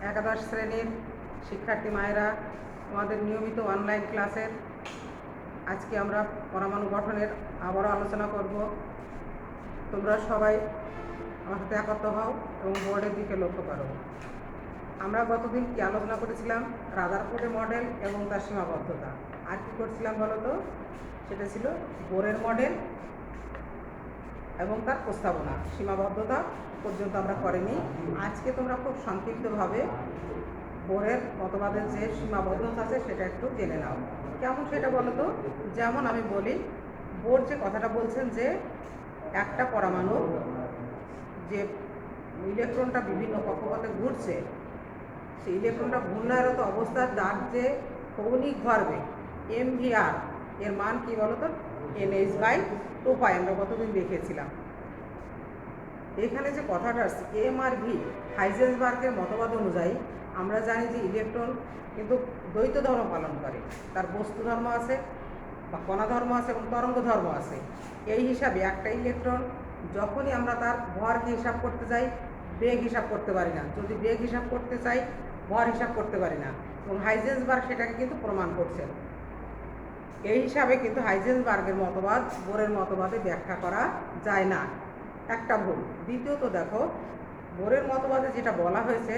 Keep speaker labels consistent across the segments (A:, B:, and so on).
A: একাদশ শ্রেণীর শিক্ষার্থী মায়েরা, আমাদের নিয়মিত অনলাইন ক্লাসের আজকে আমরা পরমাণু গঠনের আবারও আলোচনা করব। তোমরা সবাই আমার সাথে একত্র হও এবং বোর্ডের দিকে লক্ষ্য করো। আমরা গতদিন কি আলোচনা করেছিলাম? রাদারফোর্ডের মডেল এবং তার সীমাবদ্ধতা। আর কি করছিলাম বলো তো? সেটা ছিল বোরের মডেল এবং তার প্রস্তাবনা। সীমাবদ্ধতা পর্যন্ত আমরা করিনি। আজকে তোমরা খুব সংক্ষিপ্তভাবে বোরের মতবাদের যে সীমাবদ্ধতা আছে সেটা একটু জেনে নাও। কেমন সেটা বলো তো? যেমন আমি বলি, বোর যে কথাটা বলছেন যে একটা পরমাণু যে ইলেকট্রনটা বিভিন্ন কক্ষপথে ঘুরছে, সেই ইলেকট্রনটা ঘূর্ণায়রত অবস্থার তার যে কৌণিক ভরবেগ MVR এর মান কি বলো তো? NH/2π আমরা কতদিন দেখেছিলাম। এখানে যে কথাটা আসছে এম আর ভি, হাইজেনবার্গের মতবাদ অনুযায়ী আমরা জানি যে ইলেকট্রন কিন্তু দ্বৈত ধর্ম পালন করে। তার বস্তু ধর্ম আছে বা কণা ধর্ম আছে এবং তরঙ্গ ধর্ম আছে। এই হিসাবে একটা ইলেকট্রন যখনই আমরা তার ভরকে হিসাব করতে যাই, বেগ হিসাব করতে পারি না। যদি বেগ হিসাব করতে চাই, ভর হিসাব করতে পারি না। এবং হাইজেনবার্গ সেটাকে কিন্তু প্রমাণ করছেন। এই হিসাবে কিন্তু হাইজেনবার্গের মতবাদ বোরের মতবাদে ব্যাখ্যা করা যায় না। একটা ভুল। দ্বিতীয়ত দেখো, বোরের মতবাদে যেটা বলা হয়েছে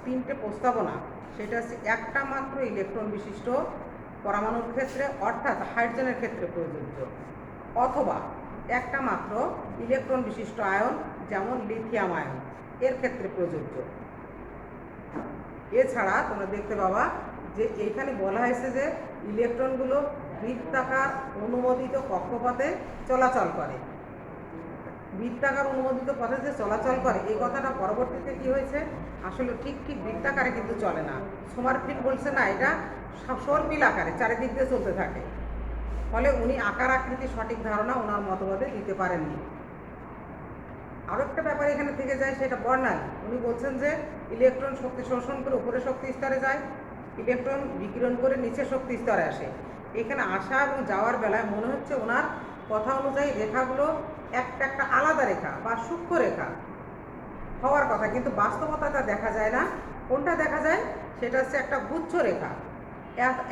A: তিনটে প্রস্তাবনা, সেটা হচ্ছে একটা মাত্র ইলেকট্রন বিশিষ্ট পরমাণুর ক্ষেত্রে অর্থাৎ হাইড্রোজেনের ক্ষেত্রে প্রযোজ্য, অথবা একটা মাত্র ইলেকট্রন বিশিষ্ট আয়ন যেমন লিথিয়াম আয়ন এর ক্ষেত্রে প্রযোজ্য। এছাড়া তোমরা দেখতে পাবা যে এইখানে বলা হয়েছে যে ইলেকট্রনগুলো বৃত্তাকার অনুমোদিত কক্ষপথে চলাচল করে। বৃত্তাকার অনুমোদিত পথে যে চলাচল করে, এই কথাটা পরবর্তীতে কি হয়েছে, আসলে ঠিক বৃত্তাকারে কিন্তু চলে না। সোমারফিল্ড বলছে না, এটা সর্পিল আকারে চারিদিক দিয়ে চলতে থাকে। ফলে উনি আকার আকৃতি সঠিক ধারণা ওনার মতবাদে দিতে পারেননি। আরও একটা ব্যাপার এখানে থেকে যায়, সেটা বর্ণালী। উনি বলছেন যে ইলেকট্রন শক্তি শোষণ করে উপরে শক্তি স্তরে যায়, ইলেকট্রন বিকিরণ করে নিচে শক্তি স্তরে আসে। এখানে আসা এবং যাওয়ার বেলায় মনে হচ্ছে ওনার কথা অনুযায়ী রেখাগুলো একটা আলাদা রেখা বা সূক্ষ্ম রেখা হওয়ার কথা, কিন্তু বাস্তবতাটা দেখা যায় না। কোনটা দেখা যায়? সেটা হচ্ছে একটা গুচ্ছ রেখা,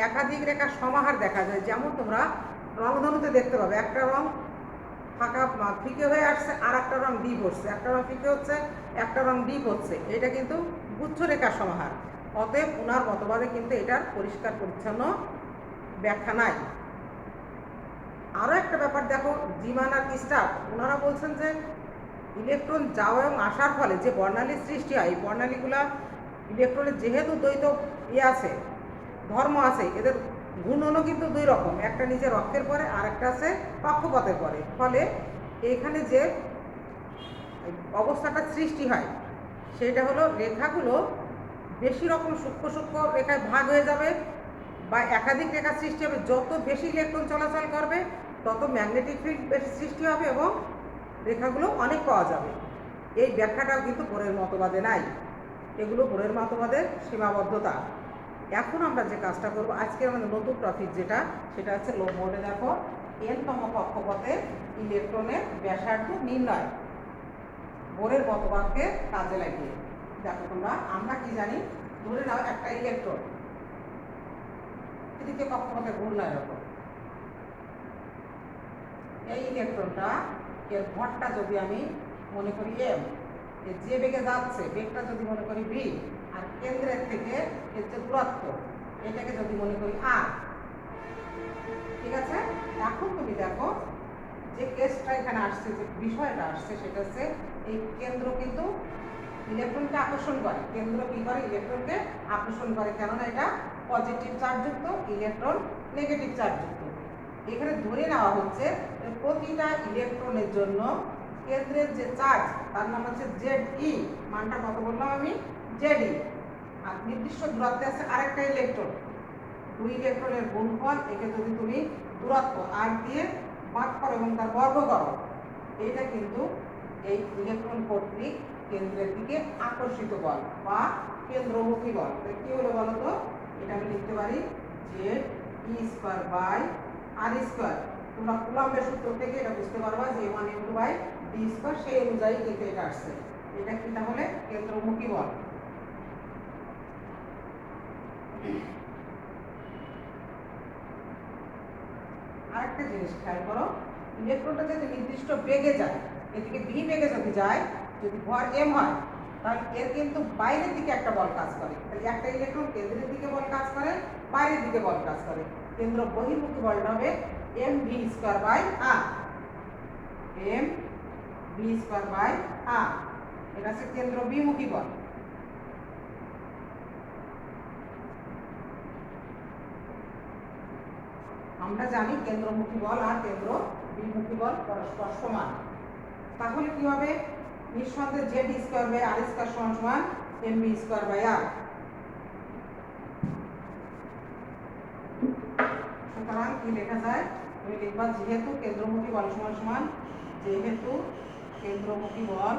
A: একাধিক রেখার সমাহার দেখা যায়। যেমন তোমরা রংধনুতে দেখতে পাবে, একটা রং ফাঁকা ফিকে হয়ে আসছে, আর একটা রং ডিপ হচ্ছে, একটা রং ফিকে হচ্ছে, একটা রং ডিপ হচ্ছে। এটা কিন্তু গুচ্ছ রেখার সমাহার। অতএব ওনার মতবাদে কিন্তু এটার পরিষ্কার পরিচ্ছন্ন ব্যাখ্যা নাই। আরও একটা ব্যাপার দেখো, জিমান আর স্টার ওনারা বলছেন যে ইলেকট্রন যাওয়া এবং আসার ফলে যে বর্ণালীর সৃষ্টি হয়, এই বর্ণালীগুলা ইলেকট্রনের যেহেতু দ্বৈত আছে, ধর্ম আছে, এদের ঘূর্ণনও কিন্তু দুই রকম, একটা নিজের অক্ষের পরে আর একটা আছে কক্ষপথের পরে। ফলে এখানে যে অবস্থাটা সৃষ্টি হয় সেটা হলো রেখাগুলো বেশি রকম সূক্ষ্ম সূক্ষ্ম রেখায় ভাগ হয়ে যাবে বা একাধিক রেখা সৃষ্টি হবে। যত বেশি ইলেকট্রন চলাচল করবে তত ম্যাগনেটিক ফিল্ড বেশি সৃষ্টি হবে এবং রেখাগুলো অনেক পাওয়া যাবে। এই ব্যাখ্যাটাও কিন্তু বোরের মতবাদে নাই। এগুলো বোরের মতবাদের সীমাবদ্ধতা। এখন আমরা যে কাজটা করব, আজকে আমাদের নতুন টপিক যেটা, সেটা হচ্ছে বোর্ডে দেখো n-তম কক্ষপথে ইলেকট্রনের ব্যাসার্ধ নির্ণয়, বোরের মতবাদকে কাজে লাগিয়ে। দেখো তোমরা, আমরা কি জানি, ধরে নাও একটা ইলেকট্রন তৃতীয় কক্ষপথে ঘূর্ণায়রত। এই ইলেকট্রনটা এর ভরটা যদি আমি মনে করি m, যে বেগে যাচ্ছে বেগটা যদি মনে করি v, আর কেন্দ্রের থেকে এর যে দূরত্ব এটাকে যদি মনে করি r, ঠিক আছে? এখন তুমি দেখো যে কেসটা এখানে আসছে, যে বিষয়টা আসছে, সেটা হচ্ছে এই কেন্দ্র কিন্তু ইলেকট্রনকে আকর্ষণ করে। কেন্দ্র কি করে? ইলেকট্রনকে আকর্ষণ করে, কেননা এটা পজিটিভ চার্জযুক্ত, ইলেকট্রন নেগেটিভ চার্জযুক্ত। এখানে ধরে নেওয়া হচ্ছে প্রতিটা ইলেকট্রনের জন্য কেন্দ্রের যে চার্জ তার নাম হচ্ছে ZE, মানটা কত বললাম আমি? ZE। আর নির্দিষ্ট দূরত্বে আছে আরেকটা ইলেকট্রন, দুই ইলেকট্রনের গুণফল, একে যদি তুমি দূরত্ব r দিয়ে ভাগ করো এবং তার বর্গ করো, এটা কিন্তু এই ইলেকট্রন কর্তৃক কেন্দ্রের দিকে আকর্ষিত বল বা কেন্দ্রমুখী বল। কি হলো বলো তো? এটা আমি লিখতে পারি ZE²/r²। তোমরা কুলম্বের সূত্র থেকে এটা বুঝতে পারবা যে m1m2/d², সেই অনুযায়ী কিন্তু এটা আসছে। এটা কি তাহলে কেন্দ্রমুখী বল। আরেকটা জিনিস খেয়াল করো, ইলেকট্রনটা যদি নির্দিষ্ট বেগে যায়, এদিকে ভি বেগে যদি যায়, যদি ভর এম হয়, তাহলে এর কিন্তু বাইরের দিকে একটা বল কাজ করে। তাহলে একটা ইলেকট্রন কেন্দ্রের দিকে বল কাজ করে, বাইরের দিকে বল কাজ করে। কেন্দ্র বহির্মুখী বলটা হবে M V square by R. M V square by R, এটা হচ্ছে কেন্দ্র বিমুখী বল। আমরা জানি কেন্দ্রমুখী বল আর কেন্দ্র বিমুখী বল পরস্পর সমান। তাহলে কি হবে? নিঃসন্দেহে Z square by R square সমান সমান M V square by R. সুতরাং কি লেখা যায়? তুমি লিখবা যেহেতু কেন্দ্রমুখী বল সমান সমান, যেহেতু কেন্দ্রমুখী বল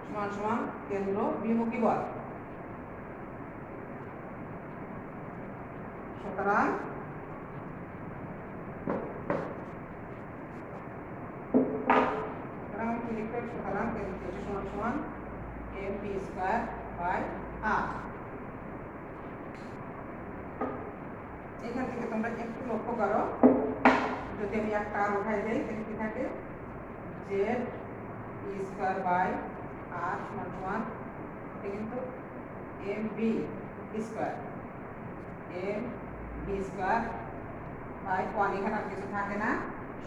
A: সমান সমান কেন্দ্র বিমুখী বল। সুতরাং কি লিখতে হবে? সুতরাং কেন্দ্র সমান সমান এম বি স্কোয়ার বাই আর। এখান থেকে তোমরা একটু লক্ষ্য করো, যদি আমি একটা আর উঠাই দেই তাহলে কি থাকে? জেড স্কোয়ার বাই আর সমান সমান কিন্তু M V square, M V square by one. এখানে আর কিছু থাকে না,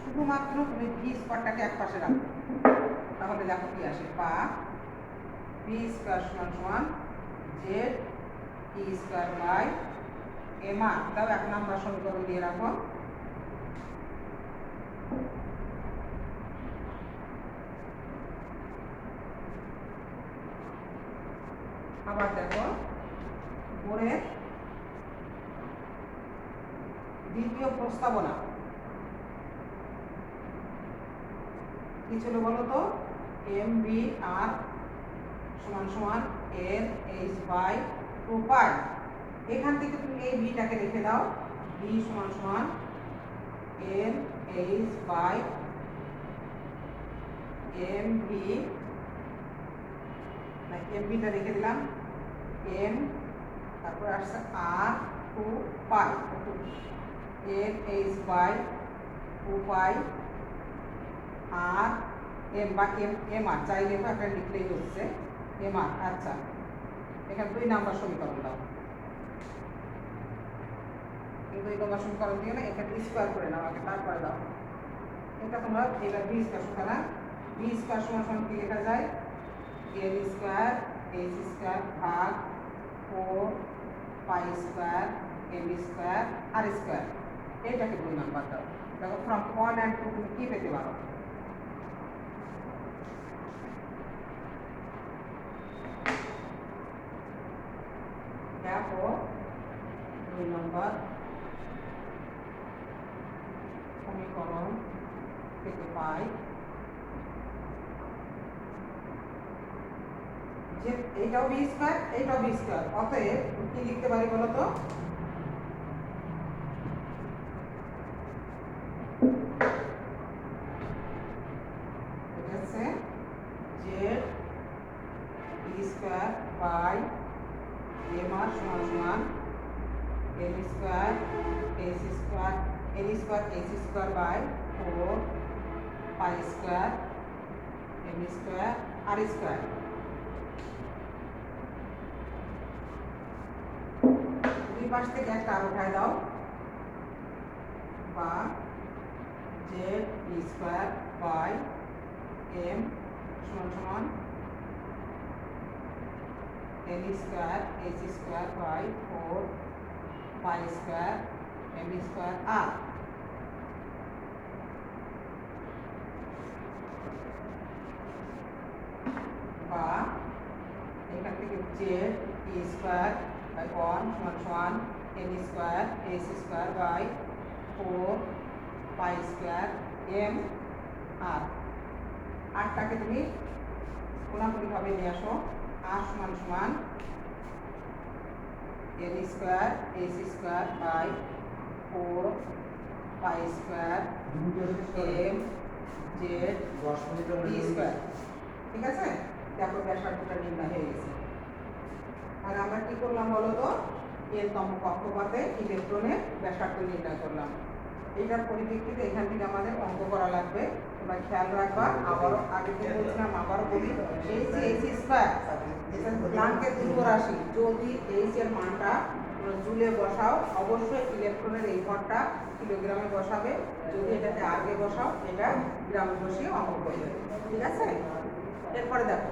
A: শুধুমাত্র তুমি বি স্কোয়ারটাকে এক পাশে রাখো, তাহলে দেখো কি আসে? বা বি স্কোয়ার সমান সমান জেড স্কোয়ার বাই এম আর। তাও এক নাম্বার সমীকরণ দিয়ে রাখো। আবার দেখো বোরের দ্বিতীয় প্রস্তাবনা কি ছিল বলো তো? এম বি আর সমান সমান এন এইচ বাই 2 পাই। এখান থেকে তুমি এই বিটাকে রেখে দাও, বি সমান সমান N H by M B, M বিটা রেখে দিলাম, এম তারপর আসছে R 2 pi, N H by 2 pi R M বা এম এম আর চাইলে একটা লিখলেই হচ্ছে এম আর। আচ্ছা, এখানে 2 নাম্বার সমীকরণ দাও, কিন্তু 2 নাম্বার সমীকরণ দিয়ে না, এখানে স্কোয়ার করে নাও আগে, তারপরে দাও এটা তোমরা। এবার বি স্কোয়ার, সুতরাং বি স্কোয়ার সমান সমান কি লেখা যায়? এল স্কোয়ার এইচ স্কোয়ার ভাগ 4 pi square M square R square. এইটাকে 2 নাম্বার দাও। দেখো ফ্রম 1 and 2 তুমি কি পেতে পারো? দেখো 2 নম্বর সমীকরণ থেকে পাই যে এইটাও বি স্কোয়ার, এইটাও বি স্কোয়ার। অতএব কি লিখতে পারি বলো তো? এটা হচ্ছে Z B square by M R সমান সমান L square H square, L square H square by 4 pi square M square R square. দুই পাশ থেকে একটা আর উঠায় দাও, বা Z B square by M সমান সমান L square H square by 4 pi square M square R. বা এখান থেকে জেড ই স্কোয়ার বাই 1 সমান সমান L square H square by 4 pi square M R. আরটাকে তুমি কোনাকুনিভাবে নিয়ে আসো। আর সমান সমান L square H square by 4 pi square M Z D square. ঠিক আছে, দেখো ব্যাসার্ধটা নির্ণয় হয়ে গেছে। আর আমরা কি করলাম বলো তো, এনতম কক্ষপথে ইলেকট্রনের ব্যাসার্ধ নির্ণয় করলাম। এইটার পরিপ্রেক্ষিতে এখান থেকে আমাদের অঙ্ক করা লাগবে, তোমরা খেয়াল রাখবা। আবারও আগে থেকে বলছিলাম, আবারও বলি, এইচ স্কোয়ার এটা প্লাঙ্কের ধ্রুবরাশি। যদি এইচ এর মানটা জুলে বসাও, অবশ্যই ইলেকট্রনের এই ভরটা কিলোগ্রামে বসাবে। যদি এটাতে আগে বসাও, এটা গ্রামে বসিয়ে অঙ্ক করবে। ঠিক আছে, এরপরে দেখো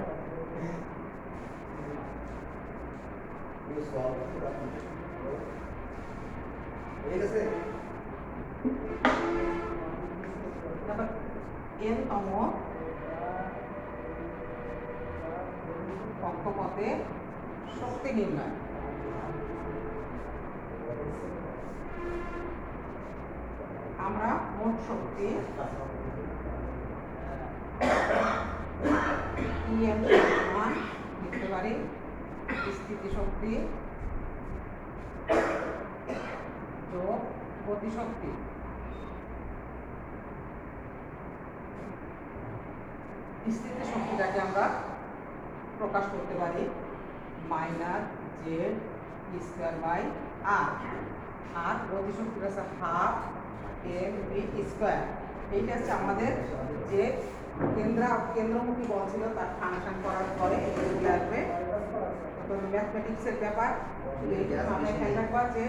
A: এনতম কক্ষপথে শক্তি নির্ণয়। আমরা মোট শক্তি ইএম সমান লিখতে পারি স্থিতিশক্তি যোগ গতিশক্তি। স্থিতিশক্তিটাকে আমরা প্রকাশ করতে পারি মাইনাস জেড স্কোয়ার বাই আর। আর গতিশক্তিটা হচ্ছে হাফ এম ভি স্কোয়ার। এইটা হচ্ছে আমাদের যে কেন্দ্রমুখী বল ছিল তার ফাংশন করার পরে এটা চলে আসবে। তো ম্যাথমেটিক্সের ব্যাপার, আমরা খেয়াল রাখবা যে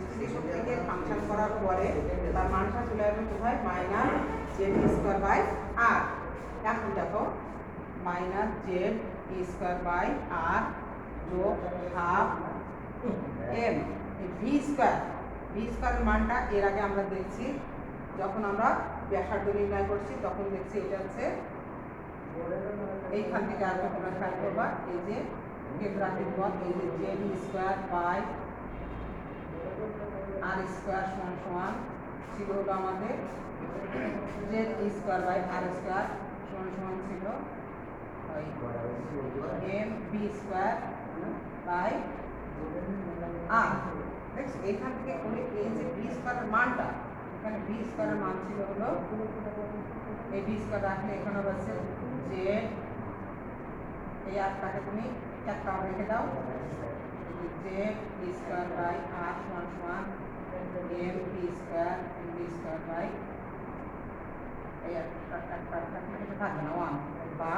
A: স্থিতিশক্তিকে ফাংশন করার পরে তার মানটা চলে আসবে কোথায়, minus Z square by R. এখন দেখো minus Z square by R যোগ half M V square. V স্কোয়ারের মানটা এর আগে আমরা দেখছি, যখন আমরা ব্যাসার্ধ নির্ণয় করছি তখন দেখছি এটা হচ্ছে এইখান থেকে আগে তোমরা খেয়াল করবা, এই যে কেন্দ্রাকৃতি পথ, এই যে Z square by R square সমান সমান ছিল হলো আমাদের Z square by R square সমান সমান ছিল M V square by R. দেখছো এখান থেকে করে এই যে বি স্কোয়ারের মানটা, এখানে বি স্কোয়ারের মান ছিল হলো, এই বি স্কোয়ার রাখলে এখানে হচ্ছে জেড, এই আরটাকে তুমি একটা রেখে দাও, জেড স্কোয়ার বাই আর সমান সমান এম বি স্কোয়ার বাই এই একটা থাকবে না ওয়ান, বা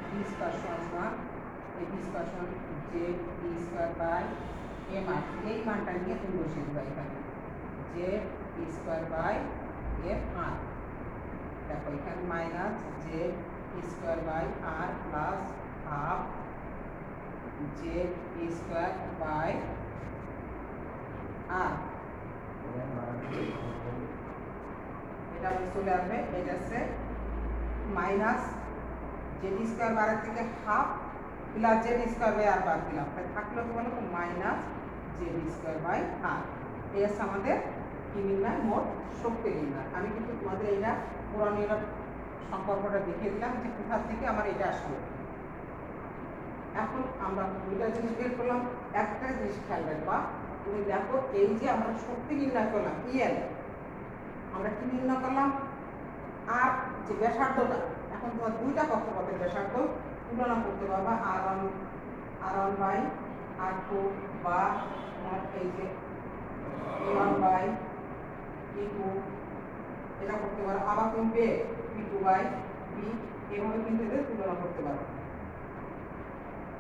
A: বি স্কোয়ার সমান সমান এই বি স্কোয়ার সমান Z B square by M R. এই মানটা নিয়ে তুমি বসিয়ে দেবা এখানে Z square by M R. দেখো এখানে minus Z square by R plus half Z square by R. এটা চলে আসবে, এটা হচ্ছে মাইনাস জেড স্কোয়ার বারের থেকে half plus Z square by R বাদ দিলাম, থাকলো কি বলো minus Z square by R. এই হচ্ছে আমাদের কি নির্ণয়, মোট শক্তি নির্ণয়। আমি কিন্তু তোমাদের এইটা পুরানো সম্পর্কটা দেখিয়ে দিলাম যে কোথা থেকে আমার এটা আসলো। এখন আমরা দুইটা জিনিস বের করলাম। একটা জিনিস খেয়াল রাখবা, তুমি দেখো এই যে আমরা শক্তি নির্ণয় করলাম ইএল, আমরা কি নির্ণয় করলাম, আর যে ব্যাসার্ধটা, এখন তোমার দুইটা কক্ষপথের ব্যাসার্ধ তুলনা করতে পারবা আর1 বাই আর2 বা তোমার এই যে a1 বাই e2, এটা করতে পারো। আবার তুমি p2 বাই b, এভাবে কিন্তু এদের তুলনা করতে পারো।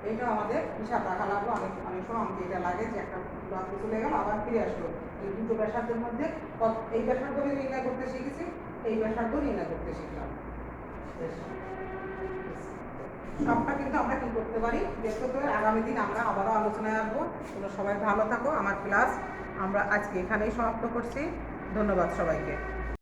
A: এইটা আমাদের হিসাব রাখা লাগলো। অনেক সময় আমাকে এটা লাগে যে একটা রাত্রে চলে গেল আবার ফিরে আসলো, এই দুটো ব্যাসার্ধের মধ্যে এই ব্যাসার্ধ নির্ণয় করতে শিখেছি, এই ব্যাসার্ধ নির্ণয় করতে শিখলাম। সবটা কিন্তু আমরা কি করতে পারি দেখতে পারি। আগামী দিন আমরা আবারও আলোচনায় আসবো। তোমরা সবাই ভালো থাকো। আমার ক্লাস আমরা আজকে এখানেই সমাপ্ত করছি। ধন্যবাদ সবাইকে।